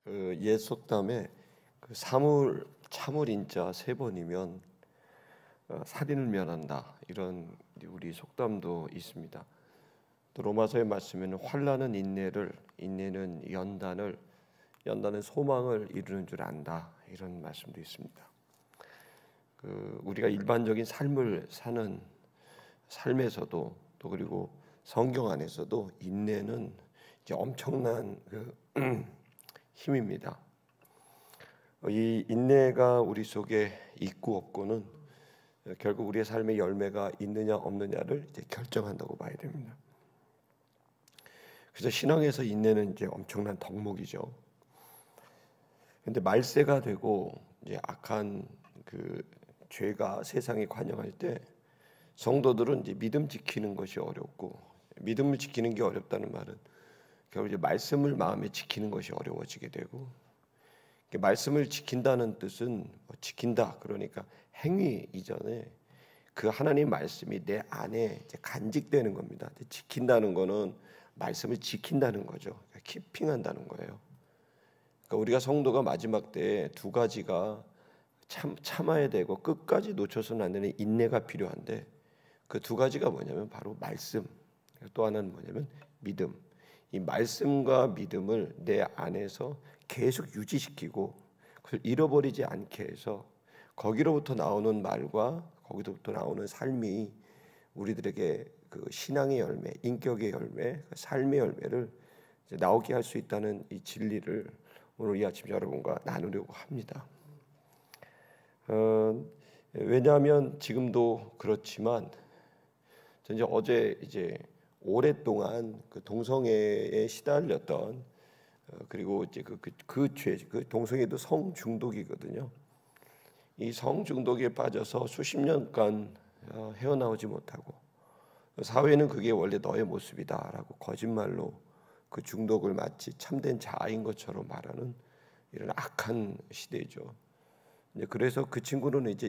옛 속담에 참을인자 세 번이면 살인을 면한다, 이런 우리 속담도 있습니다. 또 로마서의 말씀에는 환난은 인내를, 인내는 연단을, 연단은 소망을 이루는 줄 안다, 이런 말씀도 있습니다. 우리가 일반적인 삶을 사는 삶에서도, 또 그리고 성경 안에서도 인내는 이제 엄청난 힘입니다. 이 인내가 우리 속에 있고 없고는 결국 우리의 삶의 열매가 있느냐 없느냐를 이제 결정한다고 봐야 됩니다. 그래서 신앙에서 인내는 이제 엄청난 덕목이죠. 근데 말세가 되고 이제 악한 죄가 세상에 관영할 때 성도들은 이제 믿음 지키는 것이 어렵고, 믿음을 지키는 게 어렵다는 말은 결국 이제 말씀을 마음에 지키는 것이 어려워지게 되고, 말씀을 지킨다는 뜻은 지킨다, 그러니까 행위 이전에 그 하나님 말씀이 내 안에 이제 간직되는 겁니다. 지킨다는 거는 말씀을 지킨다는 거죠. 그러니까 키핑한다는 거예요. 그러니까 우리가 성도가 마지막 때에 두 가지가 참아야 되고 끝까지 놓쳐서는 안 되는 인내가 필요한데, 그 두 가지가 뭐냐면 바로 말씀, 또 하나는 뭐냐면 믿음. 이 말씀과 믿음을 내 안에서 계속 유지시키고 그걸 잃어버리지 않게 해서 거기로부터 나오는 말과 거기로부터 나오는 삶이 우리들에게 그 신앙의 열매, 인격의 열매, 삶의 열매를 이제 나오게 할 수 있다는 이 진리를 오늘 이 아침 여러분과 나누려고 합니다. 왜냐하면 지금도 그렇지만 이제 어제 이제 오랫동안 그 동성애에 시달렸던, 그리고 이제 그 동성애도 성 중독이거든요. 이 성 중독에 빠져서 수십 년간 헤어나오지 못하고, 사회는 그게 원래 너의 모습이다라고 거짓말로 그 중독을 마치 참된 자아인 것처럼 말하는 이런 악한 시대죠. 그래서 그 친구는 이제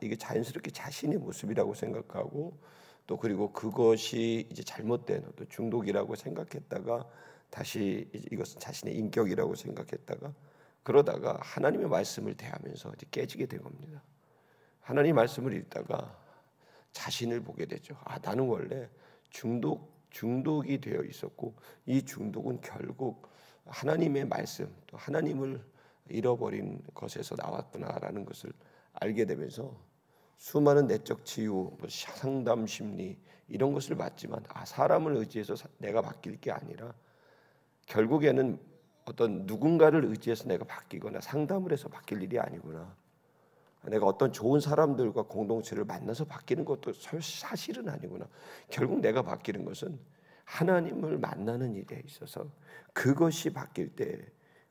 이게 자연스럽게 자신의 모습이라고 생각하고, 또 그리고 그것이 이제 잘못된 또 중독이라고 생각했다가 다시 이것은 자신의 인격이라고 생각했다가, 그러다가 하나님의 말씀을 대하면서 이제 깨지게 된 겁니다. 하나님 말씀을 읽다가 자신을 보게 되죠. 나는 원래 중독이 되어 있었고, 이 중독은 결국 하나님의 말씀, 또 하나님을 잃어버린 것에서 나왔구나라는 것을 알게 되면서 수많은 내적 치유, 상담 심리 이런 것을 받지만 사람을 의지해서 내가 바뀔 게 아니라 결국에는 어떤 누군가를 의지해서 내가 바뀌거나 상담을 해서 바뀔 일이 아니구나. 내가 어떤 좋은 사람들과 공동체를 만나서 바뀌는 것도 사실은 아니구나. 결국 내가 바뀌는 것은 하나님을 만나는 일에 있어서 그것이 바뀔 때,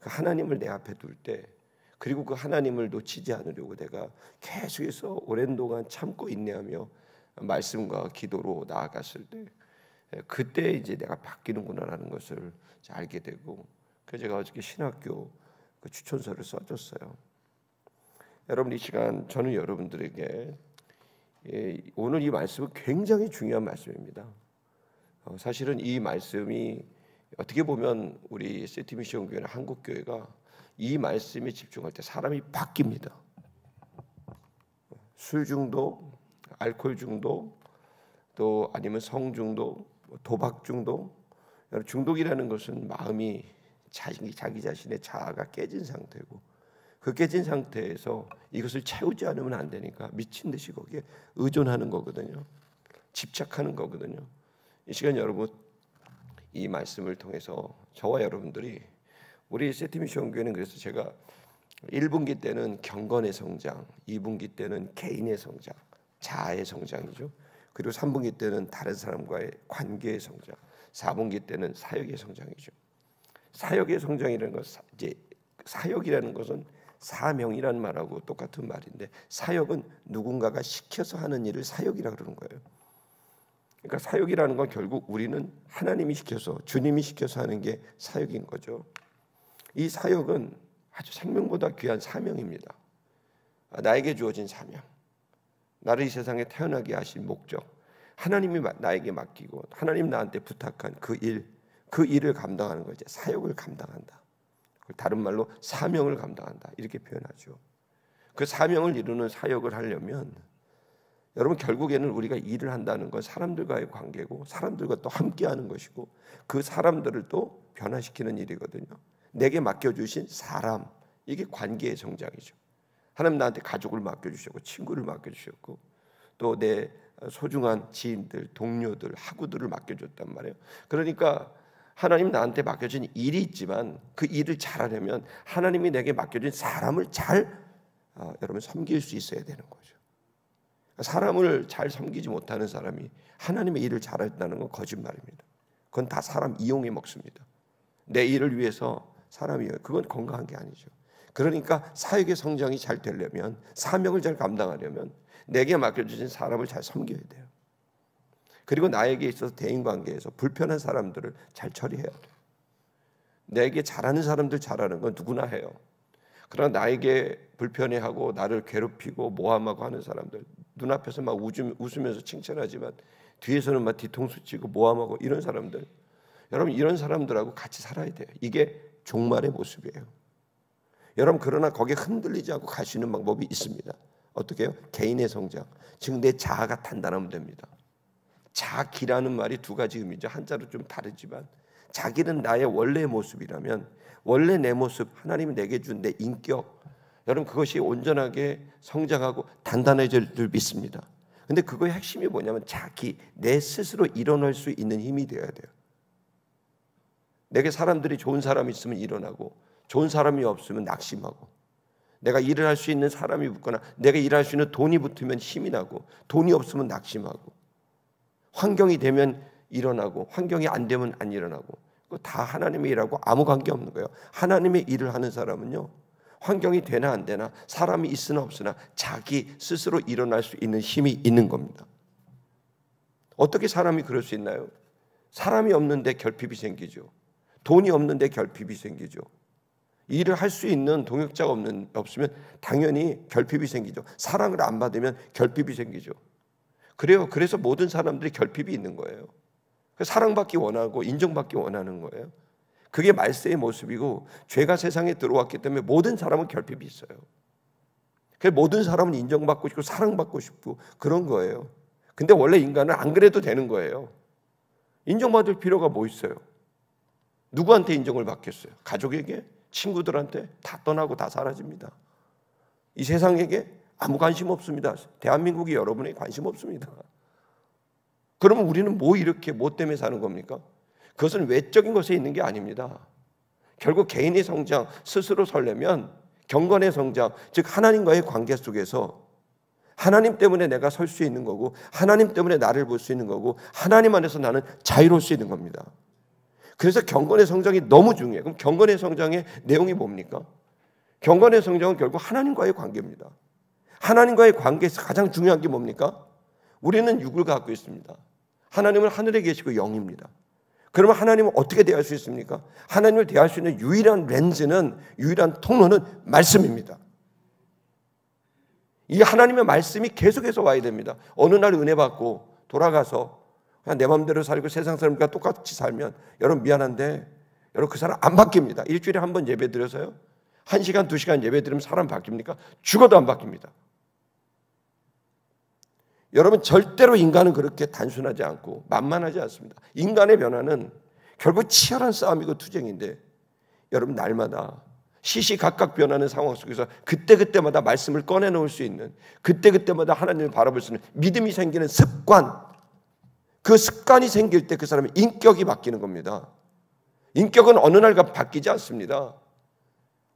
그 하나님을 내 앞에 둘 때, 그리고 그 하나님을 놓치지 않으려고 내가 계속해서 오랜 동안 참고 인내하며 말씀과 기도로 나아갔을 때, 그때 이제 내가 바뀌는구나라는 것을 알게 되고, 그래서 제가 어저께 신학교 그 추천서를 써줬어요. 여러분, 이 시간 저는 여러분들에게 오늘 이 말씀은 굉장히 중요한 말씀입니다. 사실은 이 말씀이 어떻게 보면 우리 시티미션 교회나 한국교회가 이 말씀에 집중할 때 사람이 바뀝니다. 술 중독, 알코올 중독, 또 아니면 성 중독, 도박 중독. 중독이라는 것은 마음이 자기 자신의 자아가 깨진 상태고, 그 깨진 상태에서 이것을 채우지 않으면 안 되니까 미친 듯이 거기에 의존하는 거거든요. 집착하는 거거든요. 이 시간 여러분, 이 말씀을 통해서 저와 여러분들이, 우리 세티미션 교회는 그래서 제가 1분기 때는 경건의 성장, 2분기 때는 개인의 성장, 자아의 성장이죠. 그리고 3분기 때는 다른 사람과의 관계의 성장, 4분기 때는 사역의 성장이죠. 사역의 성장이라는 것은, 이제 사역이라는 것은 사명이라는 말하고 똑같은 말인데, 사역은 누군가가 시켜서 하는 일을 사역이라고 그러는 거예요. 그러니까 사역이라는 건 결국 우리는 하나님이 시켜서, 주님이 시켜서 하는 게 사역인 거죠. 이 사역은 아주 생명보다 귀한 사명입니다. 나에게 주어진 사명, 나를 이 세상에 태어나게 하신 목적, 하나님이 나에게 맡기고 하나님 나한테 부탁한 그 일을 감당하는 거죠. 사역을 감당한다. 다른 말로 사명을 감당한다 이렇게 표현하죠. 그 사명을 이루는 사역을 하려면 여러분 결국에는 우리가 일을 한다는 건 사람들과의 관계고 사람들과 또 함께하는 것이고 그 사람들을 또 변화시키는 일이거든요. 내게 맡겨주신 사람, 이게 관계의 성장이죠. 하나님 나한테 가족을 맡겨주셨고 친구를 맡겨주셨고 또 내 소중한 지인들, 동료들, 학우들을 맡겨줬단 말이에요. 그러니까 하나님 나한테 맡겨진 일이 있지만 그 일을 잘하려면 하나님이 내게 맡겨진 사람을 여러분 섬길 수 있어야 되는 거죠. 사람을 잘 섬기지 못하는 사람이 하나님의 일을 잘한다는 건 거짓말입니다. 그건 다 사람 이용해 먹습니다. 내 일을 위해서 사람이 그건 건강한 게 아니죠. 그러니까 사역의 성장이 잘 되려면 사명을 잘 감당하려면 내게 맡겨주신 사람을 잘 섬겨야 돼요. 그리고 나에게 있어서 대인관계에서 불편한 사람들을 잘 처리해야 돼요. 내게 잘하는 사람들 잘하는 건 누구나 해요. 그러나 나에게 불편해하고 나를 괴롭히고 모함하고 하는 사람들 눈앞에서 막 웃으면서 칭찬하지만 뒤에서는 막 뒤통수 치고 모함하고 이런 사람들 여러분 이런 사람들하고 같이 살아야 돼요. 이게 종말의 모습이에요. 여러분 그러나 거기에 흔들리지 않고 갈 수 있는 방법이 있습니다. 어떻게 해요? 개인의 성장. 즉 내 자아가 단단하면 됩니다. 자기라는 말이 두 가지 의미죠. 한자로 좀 다르지만 자기는 나의 원래의 모습이라면 원래 내 모습 하나님이 내게 준 내 인격 여러분 그것이 온전하게 성장하고 단단해질 줄 믿습니다. 근데 그거의 핵심이 뭐냐면 자기 내 스스로 일어날 수 있는 힘이 되어야 돼요. 내게 사람들이 좋은 사람이 있으면 일어나고 좋은 사람이 없으면 낙심하고 내가 일을 할 수 있는 사람이 붙거나 내가 일할 수 있는 돈이 붙으면 힘이 나고 돈이 없으면 낙심하고 환경이 되면 일어나고 환경이 안 되면 안 일어나고 그거 다 하나님의 일하고 아무 관계없는 거예요. 하나님의 일을 하는 사람은요 환경이 되나 안 되나 사람이 있으나 없으나 자기 스스로 일어날 수 있는 힘이 있는 겁니다. 어떻게 사람이 그럴 수 있나요? 사람이 없는데 결핍이 생기죠. 돈이 없는데 결핍이 생기죠. 일을 할 수 있는 동역자가 없으면 당연히 결핍이 생기죠. 사랑을 안 받으면 결핍이 생기죠. 그래요. 그래서 모든 사람들이 결핍이 있는 거예요. 사랑받기 원하고 인정받기 원하는 거예요. 그게 말세의 모습이고 죄가 세상에 들어왔기 때문에 모든 사람은 결핍이 있어요. 그래서 모든 사람은 인정받고 싶고 사랑받고 싶고 그런 거예요. 근데 원래 인간은 안 그래도 되는 거예요. 인정받을 필요가 뭐 있어요? 누구한테 인정을 받겠어요? 가족에게? 친구들한테? 다 떠나고 다 사라집니다. 이 세상에게 아무 관심 없습니다. 대한민국이 여러분에게 관심 없습니다. 그러면 우리는 뭐 이렇게 뭐 때문에 사는 겁니까? 그것은 외적인 것에 있는 게 아닙니다. 결국 개인의 성장, 스스로 설려면 경건의 성장, 즉 하나님과의 관계 속에서 하나님 때문에 내가 설 수 있는 거고 하나님 때문에 나를 볼 수 있는 거고 하나님 안에서 나는 자유로울 수 있는 겁니다. 그래서 경건의 성장이 너무 중요해요. 그럼 경건의 성장의 내용이 뭡니까? 경건의 성장은 결국 하나님과의 관계입니다. 하나님과의 관계에서 가장 중요한 게 뭡니까? 우리는 육을 갖고 있습니다. 하나님은 하늘에 계시고 영입니다. 그러면 하나님은 어떻게 대할 수 있습니까? 하나님을 대할 수 있는 유일한 렌즈는 유일한 통로는 말씀입니다. 이 하나님의 말씀이 계속해서 와야 됩니다. 어느 날 은혜 받고 돌아가서 그냥 내 마음대로 살고 세상 사람과 똑같이 살면 여러분 미안한데 여러분 그 사람 안 바뀝니다. 일주일에 한 번 예배 드려서요 1시간 2시간 예배 드리면 사람 바뀝니까? 죽어도 안 바뀝니다. 여러분 절대로 인간은 그렇게 단순하지 않고 만만하지 않습니다. 인간의 변화는 결국 치열한 싸움이고 투쟁인데 여러분 날마다 시시각각 변하는 상황 속에서 그때그때마다 말씀을 꺼내놓을 수 있는 그때그때마다 하나님을 바라볼 수 있는 믿음이 생기는 습관 그 습관이 생길 때 그 사람의 인격이 바뀌는 겁니다. 인격은 어느 날 바뀌지 않습니다.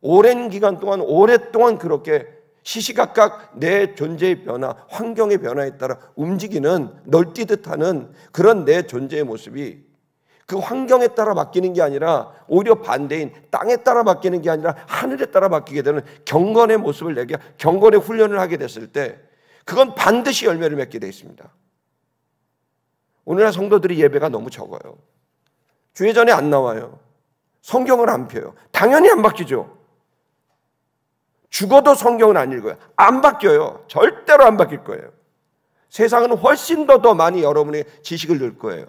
오랜 기간 동안 오랫동안 그렇게 시시각각 내 존재의 변화, 환경의 변화에 따라 움직이는 널뛰듯 하는 그런 내 존재의 모습이 그 환경에 따라 바뀌는 게 아니라 오히려 반대인 땅에 따라 바뀌는 게 아니라 하늘에 따라 바뀌게 되는 경건의 모습을 내게 경건의 훈련을 하게 됐을 때 그건 반드시 열매를 맺게 되어 있습니다. 오늘날 성도들이 예배가 너무 적어요. 주회전에 안 나와요. 성경을 안 펴요. 당연히 안 바뀌죠. 죽어도 성경은 안 읽어요. 안 바뀌어요. 절대로 안 바뀔 거예요. 세상은 훨씬 더 많이 여러분의 지식을 늘 거예요.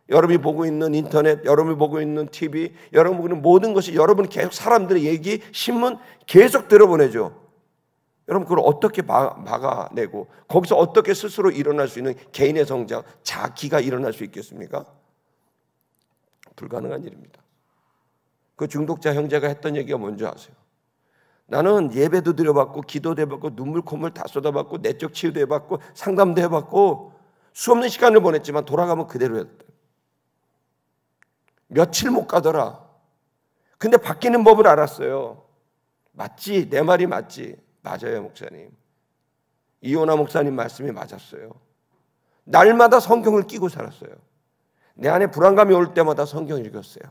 여러분이 보고 있는 인터넷, 여러분이 보고 있는 TV, 여러분이 보고 있는 모든 것이 여러분이 계속 사람들의 얘기, 신문 계속 들어보내죠. 여러분 그걸 어떻게 막아내고 거기서 어떻게 스스로 일어날 수 있는 개인의 성장, 자기가 일어날 수 있겠습니까? 불가능한 일입니다. 그 중독자 형제가 했던 얘기가 뭔지 아세요? 나는 예배도 드려봤고 기도도 해봤고 눈물 콧물 다 쏟아봤고 내적 치유도 해봤고 상담도 해봤고 수없는 시간을 보냈지만 돌아가면 그대로였다. 며칠 못 가더라. 근데 바뀌는 법을 알았어요. 맞지? 내 말이 맞지? 맞아요, 목사님. 이호나 목사님 말씀이 맞았어요. 날마다 성경을 끼고 살았어요. 내 안에 불안감이 올 때마다 성경을 읽었어요.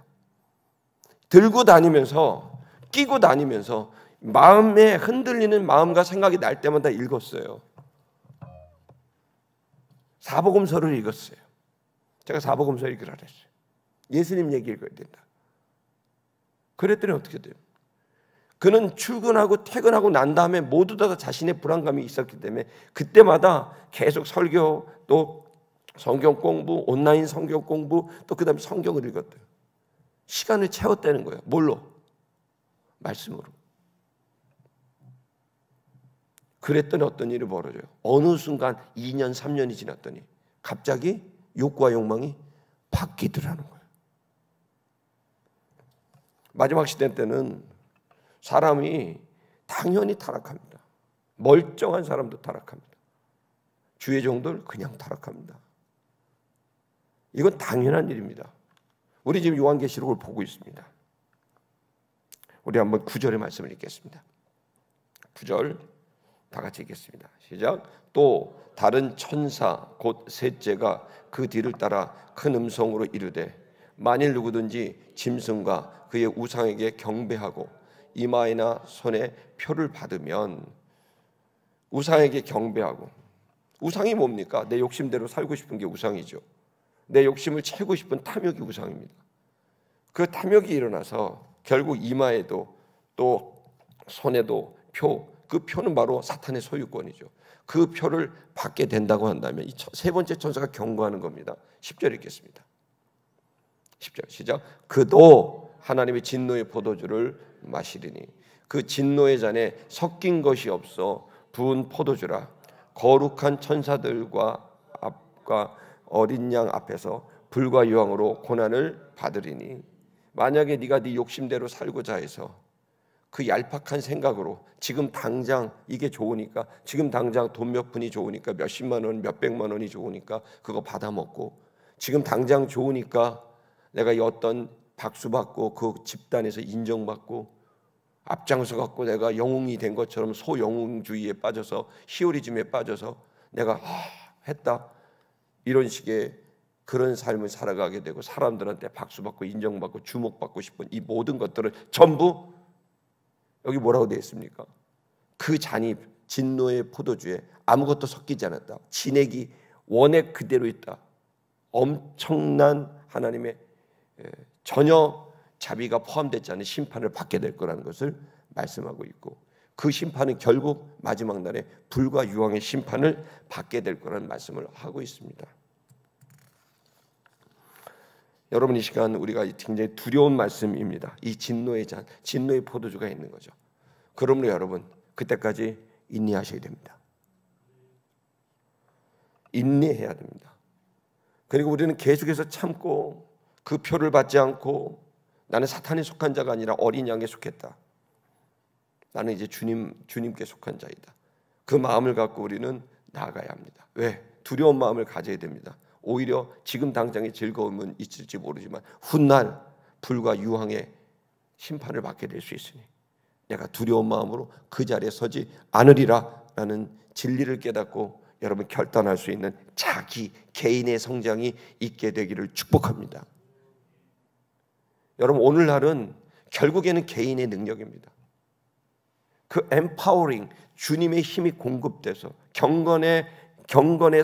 들고 다니면서 끼고 다니면서 마음에 흔들리는 마음과 생각이 날 때마다 읽었어요. 사복음서를 읽었어요. 제가 사복음서 읽으라 그랬어요. 예수님 얘기 읽어야 된다. 그랬더니 어떻게 돼요? 그는 출근하고 퇴근하고 난 다음에 모두 다 자신의 불안감이 있었기 때문에 그때마다 계속 설교, 또 성경 공부, 온라인 성경 공부, 또 그 다음에 성경을 읽었대요. 시간을 채웠다는 거예요. 뭘로? 말씀으로. 그랬더니 어떤 일이 벌어져요. 어느 순간 2년, 3년이 지났더니 갑자기 욕구와 욕망이 바뀌더라는 거예요. 마지막 시대 때는 사람이 당연히 타락합니다. 멀쩡한 사람도 타락합니다. 주의 종들 그냥 타락합니다. 이건 당연한 일입니다. 우리 지금 요한계시록을 보고 있습니다. 우리 한번 9절의 말씀을 읽겠습니다. 9절 다 같이 읽겠습니다. 시작. 또 다른 천사 곧 셋째가 그 뒤를 따라 큰 음성으로 이르되 만일 누구든지 짐승과 그의 우상에게 경배하고 이마에나 손에 표를 받으면, 우상에게 경배하고, 우상이 뭡니까? 내 욕심대로 살고 싶은 게 우상이죠. 내 욕심을 채우고 싶은 탐욕이 우상입니다. 그 탐욕이 일어나서 결국 이마에도 또 손에도 표, 그 표는 바로 사탄의 소유권이죠. 그 표를 받게 된다고 한다면 이 세 번째 천사가 경고하는 겁니다. 10절 읽겠습니다. 10절 시작. 그도 하나님의 진노의 포도주를 마시리니 그 진노의 잔에 섞인 것이 없어 부은 포도주라. 거룩한 천사들과 앞과 어린 양 앞에서 불과 유황으로 고난을 받으리니, 만약에 네가 네 욕심대로 살고자 해서 그 얄팍한 생각으로 지금 당장 이게 좋으니까, 지금 당장 돈 몇 푼이 좋으니까, 몇십만 원, 몇백만 원이 좋으니까 그거 받아먹고, 지금 당장 좋으니까 내가 이 어떤 박수 받고 그 집단에서 인정받고 앞장서 갖고 내가 영웅이 된 것처럼 소영웅주의에 빠져서 히어리즘에 빠져서 내가 했다, 이런 식의 그런 삶을 살아가게 되고 사람들한테 박수 받고 인정받고 주목받고 싶은 이 모든 것들을 전부 여기 뭐라고 되어 있습니까? 그 잔이 진노의 포도주에 아무것도 섞이지 않았다. 진액이 원액 그대로 있다. 엄청난 하나님의 전혀 자비가 포함되지 않은 심판을 받게 될 거라는 것을 말씀하고 있고, 그 심판은 결국 마지막 날에 불과 유황의 심판을 받게 될 거라는 말씀을 하고 있습니다. 여러분, 이 시간 우리가 굉장히 두려운 말씀입니다. 이 진노의 잔, 진노의 포도주가 있는 거죠. 그러므로 여러분, 그때까지 인내하셔야 됩니다. 인내해야 됩니다. 그리고 우리는 계속해서 참고 그 표를 받지 않고 나는 사탄에 속한 자가 아니라 어린 양에 속했다. 나는 이제 주님께 속한 자이다. 그 마음을 갖고 우리는 나아가야 합니다. 왜? 두려운 마음을 가져야 됩니다. 오히려 지금 당장의 즐거움은 있을지 모르지만 훗날 불과 유황의 심판을 받게 될 수 있으니 내가 두려운 마음으로 그 자리에 서지 않으리라 라는 진리를 깨닫고 여러분 결단할 수 있는 자기 개인의 성장이 있게 되기를 축복합니다. 여러분, 오늘날은 결국에는 개인의 능력입니다. 그 empowering, 주님의 힘이 공급돼서 경건의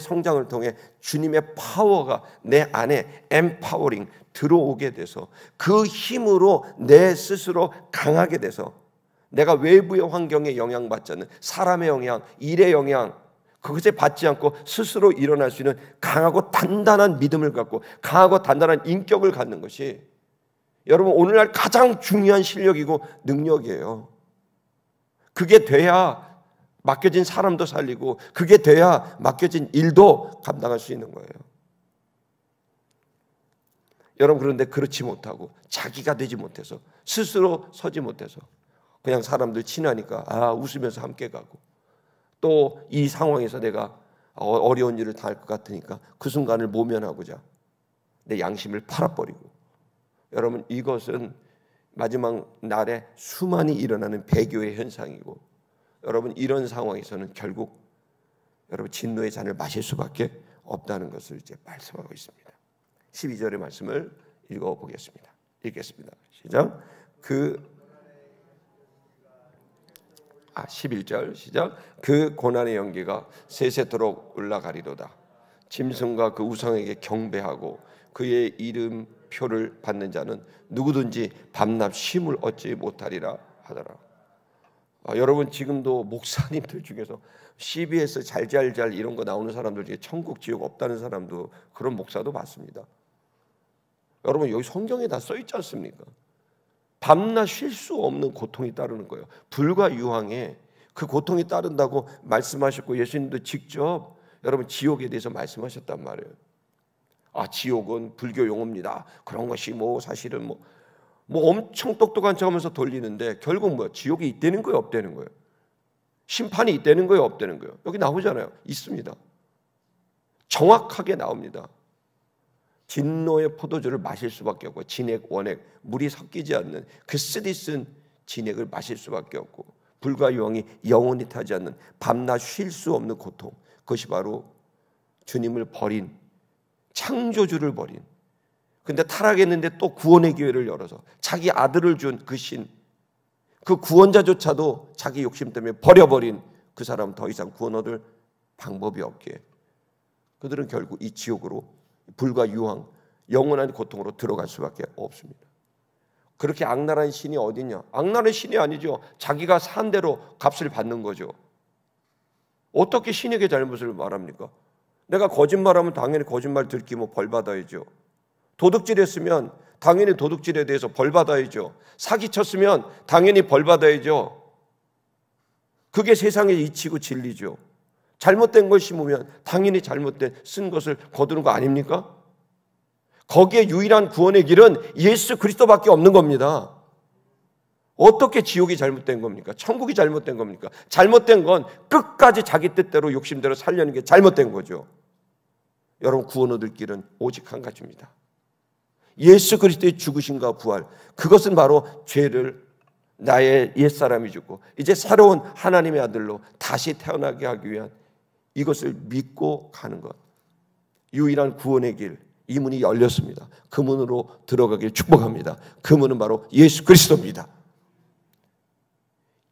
성장을 통해 주님의 파워가 내 안에 empowering 들어오게 돼서 그 힘으로 내 스스로 강하게 돼서 내가 외부의 환경에 영향받지 않는 사람의 영향, 일의 영향, 그것에 받지 않고 스스로 일어날 수 있는 강하고 단단한 믿음을 갖고 강하고 단단한 인격을 갖는 것이 여러분 오늘날 가장 중요한 실력이고 능력이에요. 그게 돼야 맡겨진 사람도 살리고 그게 돼야 맡겨진 일도 감당할 수 있는 거예요. 여러분 그런데 그렇지 못하고 자기가 되지 못해서 스스로 서지 못해서 그냥 사람들 친하니까 웃으면서 함께 가고 또 이 상황에서 내가 어려운 일을 당할 것 같으니까 그 순간을 모면하고자 내 양심을 팔아버리고 여러분 이것은 마지막 날에 수많이 일어나는 배교의 현상이고 여러분 이런 상황에서는 결국 여러분 진노의 잔을 마실 수밖에 없다는 것을 이제 말씀하고 있습니다. 12절의 말씀을 읽어보겠습니다. 읽겠습니다. 시작. 11절 시작. 그 고난의 연기가 세세토록 올라가리로다. 짐승과 그 우상에게 경배하고 그의 이름표를 받는 자는 누구든지 밤낮 쉼을 얻지 못하리라 하더라. 여러분 지금도 목사님들 중에서 CBS 잘잘잘 이런 거 나오는 사람들 중에 천국 지옥 없다는 사람도 그런 목사도 봤습니다. 여러분 여기 성경에 다 써 있지 않습니까? 밤낮 쉴 수 없는 고통이 따르는 거예요. 불과 유황에 그 고통이 따른다고 말씀하셨고 예수님도 직접 여러분 지옥에 대해서 말씀하셨단 말이에요. 지옥은 불교 용어입니다. 그런 것이 사실은 엄청 똑똑한 척하면서 돌리는데 결국 지옥이 있다는 거예요, 없다는 거예요? 심판이 있다는 거예요, 없다는 거예요? 여기 나오잖아요. 있습니다. 정확하게 나옵니다. 진노의 포도주를 마실 수밖에 없고 진액, 원액, 물이 섞이지 않는 그 쓰디쓴 진액을 마실 수밖에 없고 불과 유황이 영원히 타지 않는 밤낮 쉴 수 없는 고통, 그것이 바로 주님을 버린 창조주를 버린 근데 타락했는데 또 구원의 기회를 열어서 자기 아들을 준 그 신, 그 구원자조차도 자기 욕심 때문에 버려버린 그 사람 더 이상 구원 얻을 방법이 없기에 그들은 결국 이 지옥으로 불과 유황, 영원한 고통으로 들어갈 수밖에 없습니다. 그렇게 악랄한 신이 어디냐? 악랄한 신이 아니죠. 자기가 산 대로 값을 받는 거죠. 어떻게 신에게 잘못을 말합니까? 내가 거짓말하면 당연히 거짓말 들키면 벌 받아야죠. 도둑질했으면 당연히 도둑질에 대해서 벌 받아야죠. 사기쳤으면 당연히 벌 받아야죠. 그게 세상의 이치고 진리죠. 잘못된 걸 심으면 당연히 잘못된 쓴 것을 거두는 거 아닙니까? 거기에 유일한 구원의 길은 예수 그리스도밖에 없는 겁니다. 어떻게 지옥이 잘못된 겁니까? 천국이 잘못된 겁니까? 잘못된 건 끝까지 자기 뜻대로 욕심대로 살려는 게 잘못된 거죠. 여러분 구원 얻을 길은 오직 한 가지입니다. 예수 그리스도의 죽으심과 부활, 그것은 바로 죄를 나의 옛사람이 죽고 이제 새로운 하나님의 아들로 다시 태어나게 하기 위한 이것을 믿고 가는 것, 유일한 구원의 길, 이 문이 열렸습니다. 그 문으로 들어가길 축복합니다. 그 문은 바로 예수 그리스도입니다.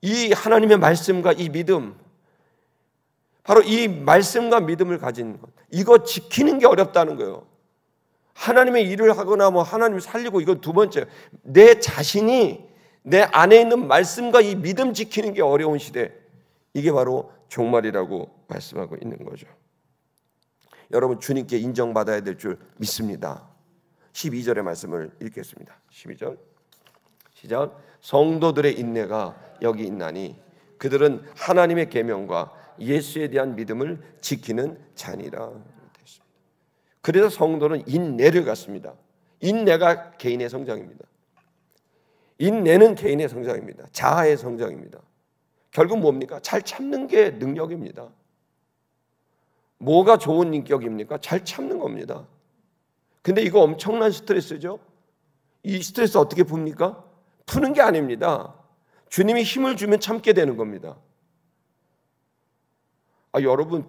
이 하나님의 말씀과 이 믿음, 바로 이 말씀과 믿음을 가진 것, 이거 지키는 게 어렵다는 거예요. 하나님의 일을 하거나 하나님을 살리고, 이건 두 번째, 내 자신이 내 안에 있는 말씀과 이 믿음 지키는 게 어려운 시대, 이게 바로 종말이라고 말씀하고 있는 거죠. 여러분 주님께 인정받아야 될 줄 믿습니다. 12절의 말씀을 읽겠습니다. 12절 시작. 성도들의 인내가 여기 있나니 그들은 하나님의 계명과 예수에 대한 믿음을 지키는 자니라. 그래서 성도는 인내를 갖습니다. 인내가 개인의 성장입니다. 인내는 개인의 성장입니다. 자아의 성장입니다. 결국 뭡니까? 잘 참는 게 능력입니다. 뭐가 좋은 인격입니까? 잘 참는 겁니다. 근데 이거 엄청난 스트레스죠. 이 스트레스 어떻게 풉니까? 푸는 게 아닙니다. 주님이 힘을 주면 참게 되는 겁니다. 여러분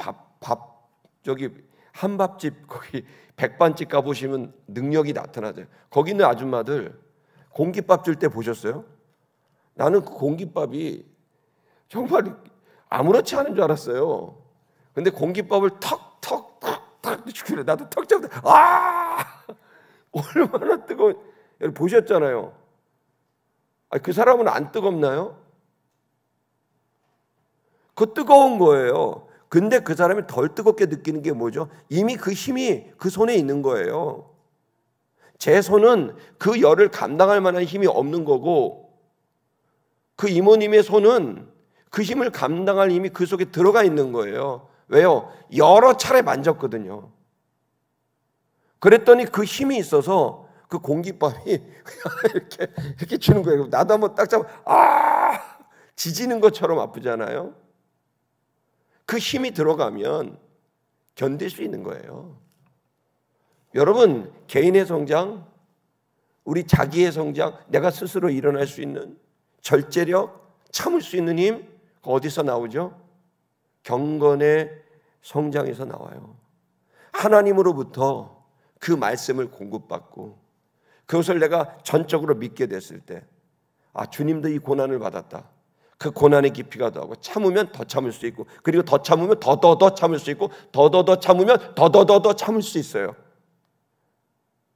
저기 한밥집 거기 백반집 가보시면 능력이 나타나죠. 거기 있는 아줌마들 공깃밥 줄 때 보셨어요? 나는 그 공깃밥이 정말 아무렇지 않은 줄 알았어요. 근데 공깃밥을 턱 주길래 나도 턱 잡다. 얼마나 뜨거운, 여러분 보셨잖아요. 그 사람은 안 뜨겁나요? 그 뜨거운 거예요. 근데 그 사람이 덜 뜨겁게 느끼는 게 뭐죠? 이미 그 힘이 그 손에 있는 거예요. 제 손은 그 열을 감당할 만한 힘이 없는 거고, 그 이모님의 손은 그 힘을 감당할 힘이 그 속에 들어가 있는 거예요. 왜요? 여러 차례 만졌거든요. 그랬더니 그 힘이 있어서 그 공깃밥이 이렇게 주는 거예요. 나도 한번 딱 잡아, 지지는 것처럼 아프잖아요. 그 힘이 들어가면 견딜 수 있는 거예요. 여러분, 개인의 성장, 우리 자기의 성장, 내가 스스로 일어날 수 있는 절제력, 참을 수 있는 힘, 어디서 나오죠? 경건의 성장에서 나와요. 하나님으로부터 그 말씀을 공급받고 그것을 내가 전적으로 믿게 됐을 때, 주님도 이 고난을 받았다. 그 고난의 깊이가 더하고 참으면 더 참을 수 있고, 그리고 더 참으면 더 참을 수 있고, 더 참으면 더 참을 수 있어요.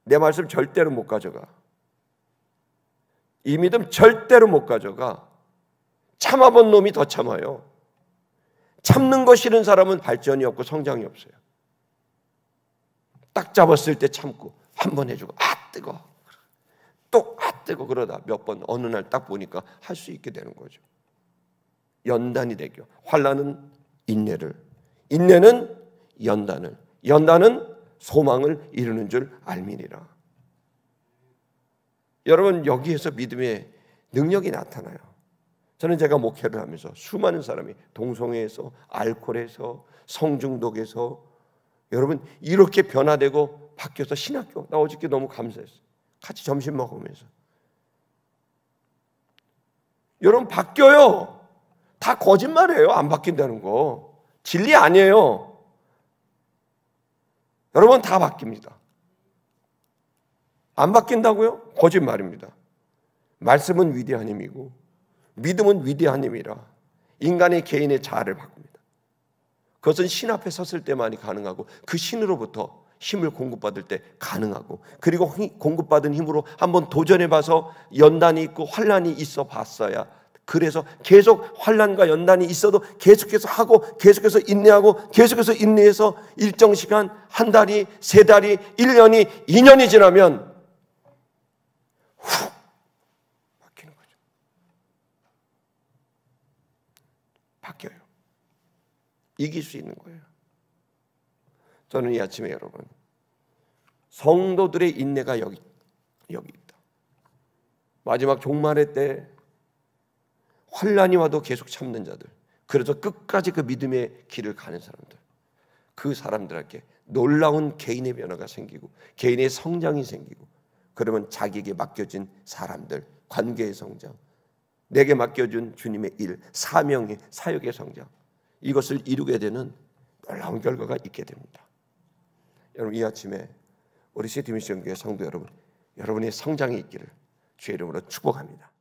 내 말씀 절대로 못 가져가. 이 믿음 절대로 못 가져가. 참아본 놈이 더 참아요. 참는 거 싫은 사람은 발전이 없고 성장이 없어요. 딱 잡았을 때 참고 한 번 해주고 뜨거, 또 뜨거, 그러다 몇 번 어느 날 딱 보니까 할 수 있게 되는 거죠. 연단이 되죠. 환난은 인내를, 인내는 연단을, 연단은 소망을 이루는 줄 알미니라. 여러분, 여기에서 믿음의 능력이 나타나요. 저는 제가 목회를 하면서 수많은 사람이 동성애에서, 알코올에서, 성중독에서 여러분 이렇게 변화되고 바뀌어서 신학교, 나 어저께 너무 감사했어요. 같이 점심 먹으면서 여러분 바뀌어요. 다 거짓말이에요. 안 바뀐다는 거 진리 아니에요. 여러분 다 바뀝니다. 안 바뀐다고요? 거짓말입니다. 말씀은 위대한 힘이고 믿음은 위대한 힘이라 인간의 개인의 자아를 바꿉니다. 그것은 신 앞에 섰을 때만이 가능하고 그 신으로부터 힘을 공급받을 때 가능하고, 그리고 공급받은 힘으로 한번 도전해봐서 연단이 있고 환난이 있어 봤어야, 그래서 계속 환난과 연단이 있어도 계속해서 하고 계속해서 인내하고 계속해서 인내해서 일정 시간, 한 달이, 세 달이, 1년이, 2년이 지나면 훅 바뀌는 거죠. 바뀌어요. 이길 수 있는 거예요. 저는 이 아침에 여러분, 성도들의 인내가 여기 있다. 마지막 종말의 때 환난이 와도 계속 참는 자들, 그래서 끝까지 그 믿음의 길을 가는 사람들, 그 사람들에게 놀라운 개인의 변화가 생기고 개인의 성장이 생기고, 그러면 자기에게 맡겨진 사람들, 관계의 성장, 내게 맡겨준 주님의 일, 사명의 사역의 성장, 이것을 이루게 되는 놀라운 결과가 있게 됩니다. 여러분, 이 아침에 우리 시티 미션교회 성도 여러분, 여러분의 성장이 있기를 주의 이름으로 축복합니다.